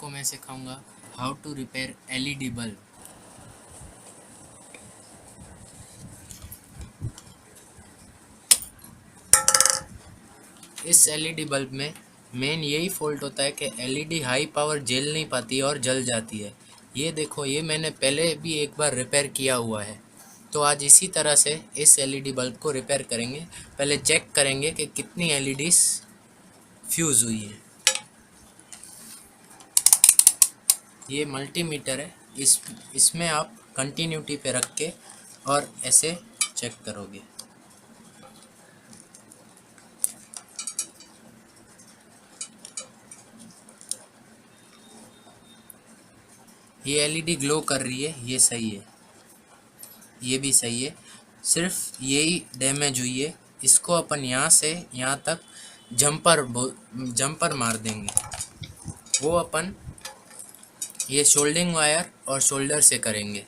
आपको मैं सिखाऊंगा how to repair LED bulb. इस एलईडी बल्ब में मेन यही फॉल्ट होता है कि एलईडी हाई पावर झेल नहीं पाती और जल जाती है। ये देखो, ये मैंने पहले भी एक बार रिपेयर किया हुआ है। तो आज इसी तरह से इस एलईडी बल्ब को रिपेयर करेंगे। पहले चेक करेंगे कि कितनी एलईडीज फ्यूज़ हुई है। ये मल्टीमीटर है, इसमें आप कंटिन्यूटी पे रख के और ऐसे चेक करोगे। ये एलईडी ग्लो कर रही है, ये सही है, ये भी सही है। सिर्फ यही डैमेज हुई है। इसको अपन यहाँ से यहाँ तक जंपर मार देंगे। वो अपन ये सोल्डिंग वायर और शोल्डर से करेंगे।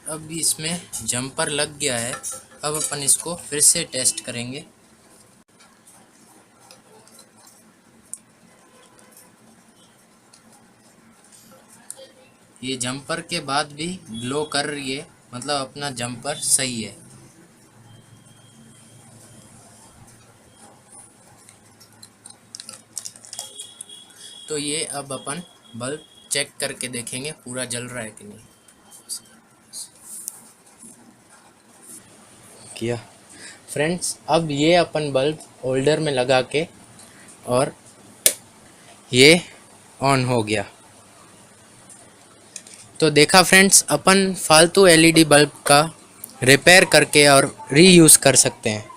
अब इसमें जंपर लग गया है। अब अपन इसको फिर से टेस्ट करेंगे। ये जंपर के बाद भी ग्लो कर रही है, मतलब अपना जंपर सही है। तो ये अब अपन बल्ब चेक करके देखेंगे पूरा जल रहा है कि नहीं। किया फ्रेंड्स, अब ये अपन बल्ब होल्डर में लगा के और ये ऑन हो गया। तो देखा फ्रेंड्स, अपन फालतू एलईडी बल्ब का रिपेयर करके और रीयूज़ कर सकते हैं।